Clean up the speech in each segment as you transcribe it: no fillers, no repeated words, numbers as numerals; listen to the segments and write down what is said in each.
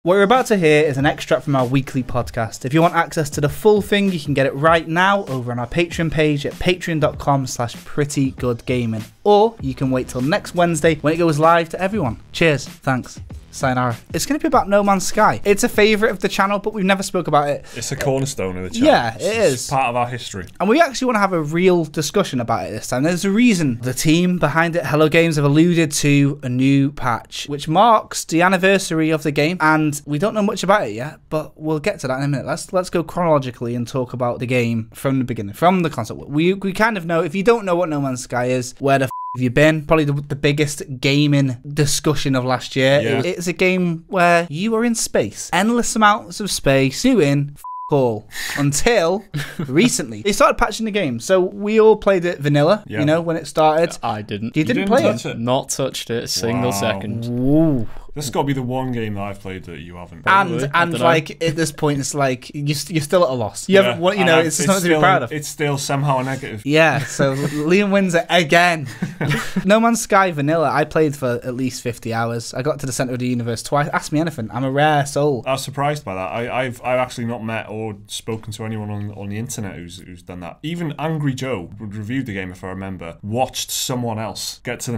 What you're about to hear is an extract from our weekly podcast. If you want access to the full thing, you can get it right now over on our Patreon page at patreon.com/prettygoodgaming. Or you can wait till next Wednesday when it goes live to everyone. Cheers. Thanks. Sayonara. It's going to be about No Man's Sky. It's a favourite of the channel, but we've never spoke about it. It's a cornerstone of the channel. Yeah, it is. It's part of our history. And we actually want to have a real discussion about it this time. There's a reason. The team behind it, Hello Games, have alluded to a new patch, which marks the anniversary of the game. And we don't know much about it yet, but we'll get to that in a minute. Let's go chronologically and talk about the game from the beginning, from the concept. We kind of know, if you don't know what No Man's Sky is, where the f have you been? Probably the biggest gaming discussion of last year. Yeah. It's a game where you are in space, endless amounts of space, doing all until recently they started patching the game. So we all played it vanilla, you know, when it started. I didn't. You didn't play it? Not touched it a single second. Ooh. This has got to be the one game that I've played that you haven't. And like at this point, it's like you're still at a loss. You haven't, you know, it's something to be proud of. It's still somehow a negative. Yeah. So Liam wins it again. No Man's Sky vanilla. I played for at least 50 hours. I got to the center of the universe twice. Ask me anything. I'm a rare soul. I was surprised by that. I've actually not met or spoken to anyone on the internet who's done that. Even Angry Joe, who reviewed the game, if I remember, watched someone else get to the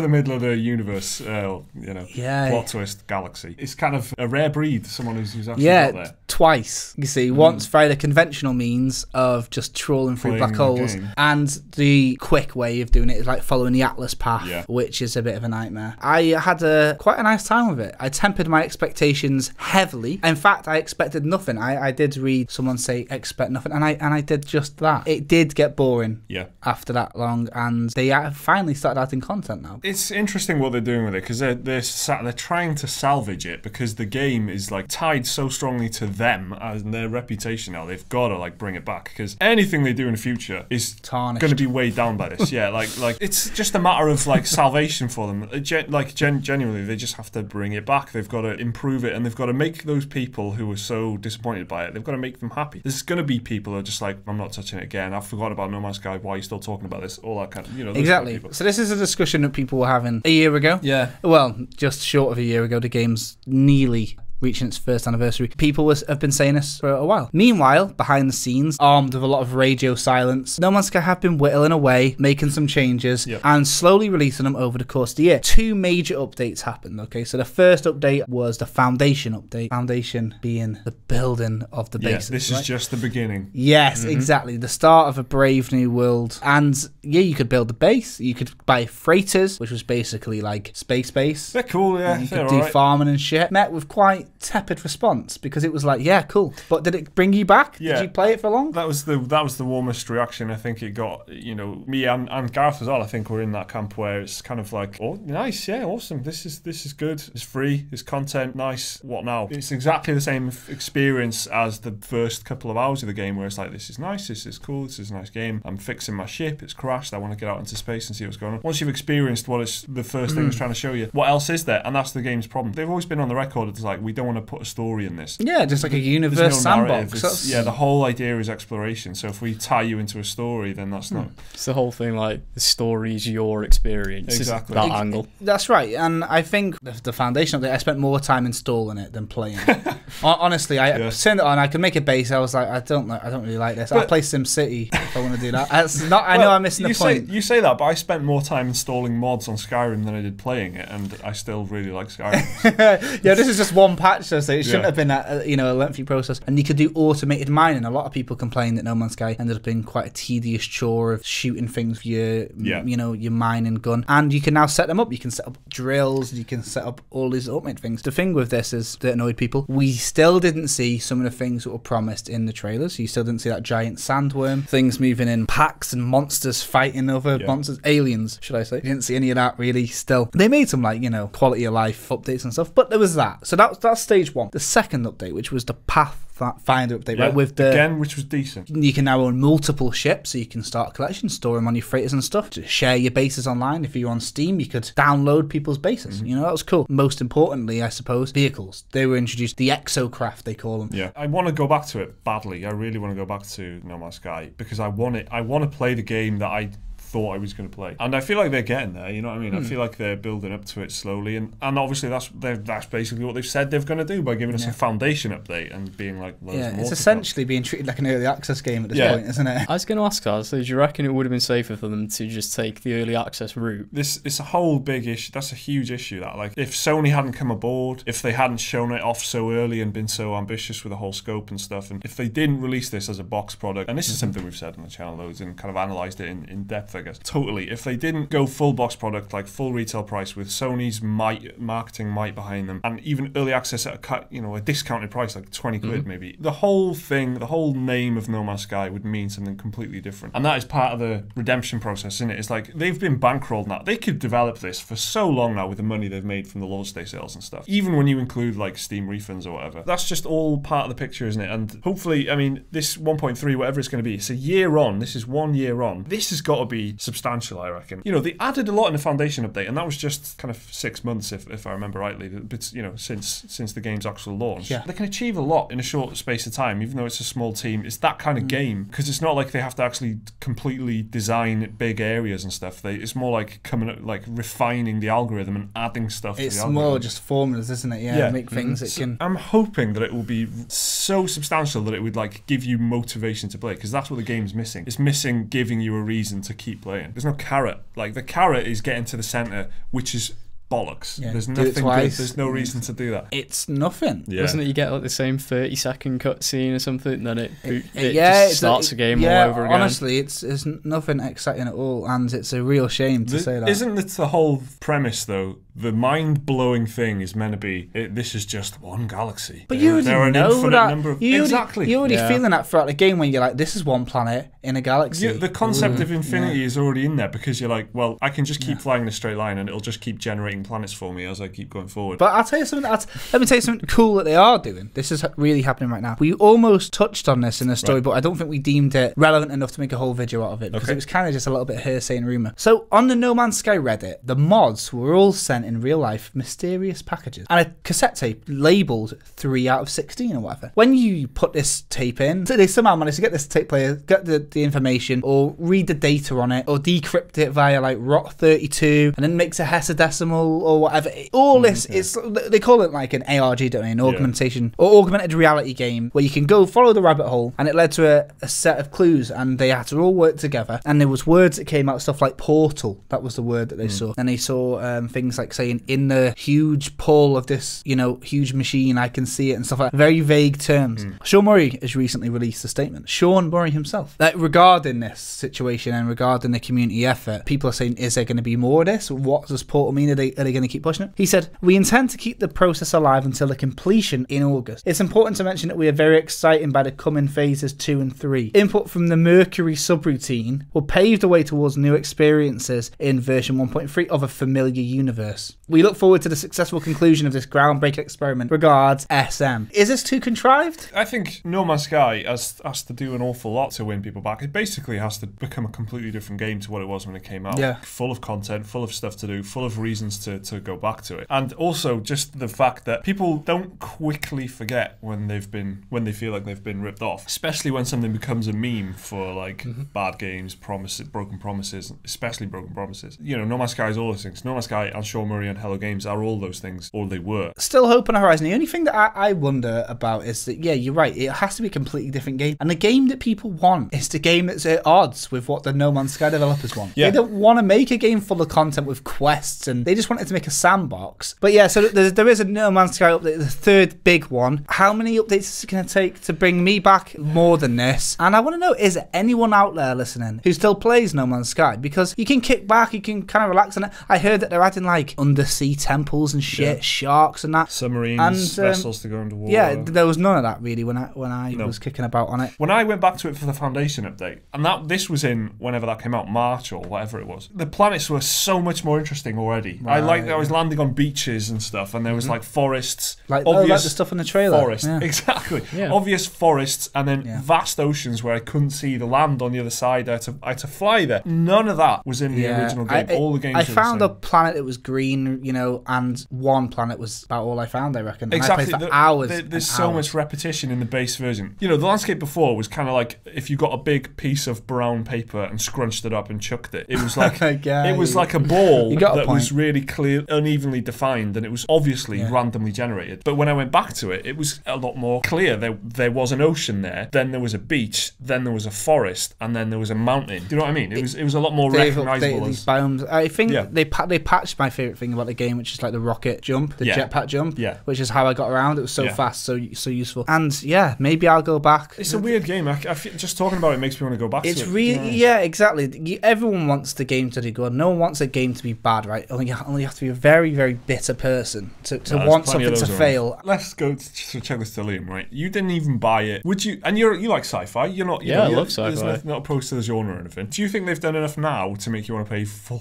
middle of the universe. You know. Yeah. Plot twist galaxy. It's kind of a rare breed, someone who's actually got there. Twice. You see, once via the conventional means of just trawling through black holes, and the quick way of doing it is like following the Atlas path, which is a bit of a nightmare. I had quite a nice time with it. I tempered my expectations heavily. In fact, I expected nothing. I did read someone say expect nothing, and I did just that. It did get boring after that long, and they finally started adding content now. It's interesting what they're doing with it, because they're trying to salvage it, because the game is like tied so strongly to them and their reputation now. They've got to like bring it back, because anything they do in the future is going to be weighed down by this. Yeah, like it's just a matter of like salvation for them. Genuinely, they just have to bring it back. They've got to improve it, and they've got to make those people who were so disappointed by it, they've got to make them happy. There's going to be people who are just like, I'm not touching it again. I forgot about No Man's Sky. Why are you still talking about this? All that kind of, you know. Exactly. Kind of so this is a discussion that people were having a year ago. Yeah. Well, just short of a year ago. The game's nearly reaching its first anniversary. People have been saying this for a while. Meanwhile, behind the scenes, armed with a lot of radio silence, No Man's Sky have been whittling away, making some changes, and slowly releasing them over the course of the year. Two major updates happened, okay? So the first update was the Foundation update. Foundation being the building of the bases. This is just the beginning. Yes, exactly. The start of a brave new world. And yeah, you could build the base. You could buy freighters, which was basically like space base. They're cool, yeah. You could do farming and shit. Met with quite tepid response, because it was like, yeah, cool. But did it bring you back? Yeah. Did you play it for long? That was the warmest reaction I think it got. You know, me and Gareth as well, I think we're in that camp where it's kind of like, oh, nice, yeah, awesome. This is good. It's free. It's content. Nice. What now? It's exactly the same experience as the first couple of hours of the game, where it's like, this is nice. This is cool. This is a nice game. I'm fixing my ship. It's crashed. I want to get out into space and see what's going on. Once you've experienced what it's the first thing it's trying to show you, what else is there? And that's the game's problem. They've always been on the record. It's like, we don't want to put a story in this. Yeah, just like a universe sandbox. Yeah, the whole idea is exploration. So if we tie you into a story, then that's not. It's the whole thing, like the story is your experience. Exactly. That angle. That's right. And I think the Foundation update, I spent more time installing it than playing it. Honestly, I turned it on. I could make a base. I was like, I don't really like this. I'll play SimCity if I want to do that. That's not. I know I'm missing the point. You say that, but I spent more time installing mods on Skyrim than I did playing it, and I still really like Skyrim. Yeah, this is just one patch, so it shouldn't have been a lengthy process. And you could do automated mining. A lot of people complain that No Man's Sky ended up being quite a tedious chore of shooting things with your your mining gun. And you can now set them up. You can set up drills. You can set up all these automated things. The thing with this is that annoyed people. We still didn't see some of the things that were promised in the trailers. You still didn't see that giant sandworm, things moving in packs, and monsters fighting over monsters, aliens, should I say? You didn't see any of that really. Still, they made some quality of life updates and stuff, but there was that. So that's stage one. The second update, which was the Pathfinder update, right? With which was decent. You can now own multiple ships, so you can start collection, store them on your freighters and stuff. To share your bases online. If you're on Steam, you could download people's bases. You know, that was cool. Most importantly, I suppose, vehicles. They were introduced. The Exocraft, they call them. Yeah, I want to go back to it badly. I really want to go back to No Man's Sky, because I want to play the game that I thought I was going to play. And I feel like they're getting there, you know what I mean? I feel like they're building up to it slowly, and obviously that's basically what they've said they're going to do by giving us a foundation update and being like loads more. It's essentially being treated like an early access game at this point, isn't it? I was going to ask that, so do you reckon it would have been safer for them to just take the early access route? It's a whole big issue. That's a huge issue, that, like, if Sony hadn't come aboard, if they hadn't shown it off so early and been so ambitious with the whole scope and stuff, and if they didn't release this as a box product, and this is something we've said on the channel loads and kind of analysed it in depth, I guess, totally, if they didn't go full box product, like full retail price with Sony's marketing might behind them, and even early access at a discounted price, like 20 quid maybe, the whole thing, the whole name of No Man's Sky would mean something completely different. And that is part of the redemption process, isn't it? It's like they've been bankrolled now. They could develop this for so long now with the money they've made from the launch day sales and stuff, even when you include like Steam refunds or whatever. That's just all part of the picture, isn't it? And hopefully, I mean, this 1.3, whatever it's going to be, it's a year on. This is 1 year on. This has got to be substantial, I reckon. You know, they added a lot in the foundation update, and that was just kind of 6 months, if I remember rightly, you know, since the game's actual launch. Yeah. They can achieve a lot in a short space of time, even though it's a small team. It's that kind of game, because it's not like they have to actually completely design big areas and stuff. It's more like coming up, like refining the algorithm and adding stuff to the algorithm. It's more just formulas, isn't it? Yeah, make things that can... I'm hoping that it will be so substantial that it would like give you motivation to play, because that's what the game's missing. It's missing giving you a reason to keep playing. There's no carrot. Like, the carrot is getting to the centre, which is bollocks. There's nothing good. There's no reason to do that. It's nothing. Doesn't it? You get like the same 30-second cutscene or something, then it just starts a game all over again. Honestly, it's nothing exciting at all, and it's a real shame to say that. Isn't it the whole premise, though? The mind-blowing thing is meant to be, this is just one galaxy. But you already know that. Exactly. You're already feeling that throughout the game when you're like, this is one planet in a galaxy. The concept of infinity is already in there, because you're like, well, I can just keep flying in a straight line and it'll just keep generating planets for me as I keep going forward. But I'll tell you something. Let me tell you something cool that they are doing. This is really happening right now. We almost touched on this in the story, but I don't think we deemed it relevant enough to make a whole video out of it, because it was kind of just a little bit hearsay and rumour. So on the No Man's Sky Reddit, the mods were all sent in real life mysterious packages and a cassette tape labelled 3 out of 16 or whatever. When you put this tape in, so they somehow managed to get this tape player, get the information, or read the data on it, or decrypt it via like ROT32, and then makes a hexadecimal or whatever. All this is, they call it like an ARG, don't they? An augmentation or augmented reality game, where you can go follow the rabbit hole, and it led to a set of clues, and they had to all work together. And there was words that came out, stuff like portal. That was the word that they saw. And they saw things like saying, in the huge pull of this, you know, huge machine, I can see it, and stuff like that. Very vague terms. Sean Murray has recently released a statement. Sean Murray himself, that regarding this situation and regarding the community effort, people are saying, is there going to be more of this? What does portal mean? Are they going to keep pushing it? He said, we intend to keep the process alive until the completion in August. It's important to mention that we are very excited by the coming phases 2 and 3. Input from the Mercury subroutine will pave the way towards new experiences in version 1.3 of a familiar universe. We look forward to the successful conclusion of this groundbreaking experiment. Regards, SM. Is this too contrived? I think No Man's Sky has to do an awful lot to win people back. It basically has to become a completely different game to what it was when it came out. Yeah. Full of content, full of stuff to do, full of reasons to go back to it. And also just the fact that people don't quickly forget when they feel like they've been ripped off. Especially when something becomes a meme for like bad games, broken promises, especially broken promises. You know, No Man's Sky is all those things. No Man's Sky and Sean Murray and Hello Games are all those things, or they were. Still hope on the horizon. The only thing that I wonder about is that, yeah, you're right, it has to be a completely different game. And the game that people want is the game that's at odds with what the No Man's Sky developers want. Yeah. They don't want to make a game full of content with quests, and they just wanted to make a sandbox. But yeah, so there is a No Man's Sky update, the third big one. How many updates is it going to take to bring me back more than this? And I want to know, is there anyone out there listening who still plays No Man's Sky? Because you can kick back, you can kind of relax on it. I heard that they're adding like undersea temples and shit, sharks and that. Submarines, vessels to go underwater. Yeah, there was none of that really when I was kicking about on it. When I went back to it for the Foundation update, and this was in whenever that came out, March or whatever it was, the planets were so much more interesting already. Right. I liked that I was landing on beaches and stuff, and there was like forests, like the stuff in the trailer. Forest, exactly. Yeah. Obvious forests, and then vast oceans where I couldn't see the land on the other side. I had to fly there. None of that was in the original game. All the games. I found a planet that was green green, you know, and one planet was about all I found, I reckon. Exactly. And I played for hours. There's so much repetition in the base version. You know, the landscape before was kind of like if you got a big piece of brown paper and scrunched it up and chucked it. It was like it was like a ball that was really clear, unevenly defined, and it was obviously randomly generated. But when I went back to it, it was a lot more clear. There was an ocean there, then there was a beach, then there was a forest, and then there was a mountain. Do you know what I mean? It was a lot more recognisable. These biomes. I think they patched my favourite thing about the game, which is like the rocket jump, the jetpack jump, which is how I got around. It was so fast, so useful. And yeah, maybe I'll go back. It's a weird game. I feel, just talking about it makes me want to go back to it. It's really, exactly. Everyone wants the game to do good. No one wants a game to be bad, right? Only you have to be a very, very bitter person to want something to fail. Let's go to check this to Liam, right? You didn't even buy it. Would you? And you like sci-fi. You're not. I love sci-fi. Not opposed to the genre or anything. Do you think they've done enough now to make you want to pay full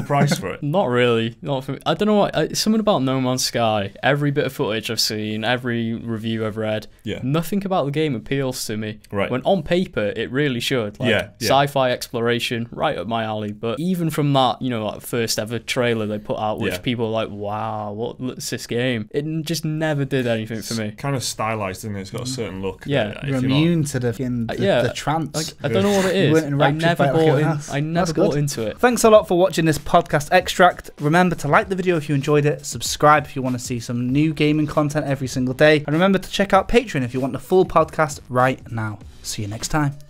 price for it? Not really. Not for me. I don't know what. Something about No Man's Sky. Every bit of footage I've seen, every review I've read, nothing about the game appeals to me. Right. When on paper it really should. Like, sci-fi exploration, right up my alley. But even from that, you know, like first ever trailer they put out, which people were like, wow, what's this game? It just never did anything for me. Kind of stylized, isn't it? It's got a certain look. Yeah, you're immune to the trance. Like, I don't know what it is. I never bought into it. Thanks a lot for watching this podcast extract. Remember to like the video if you enjoyed it, subscribe if you want to see some new gaming content every single day, and remember to check out Patreon if you want the full podcast right now. See you next time.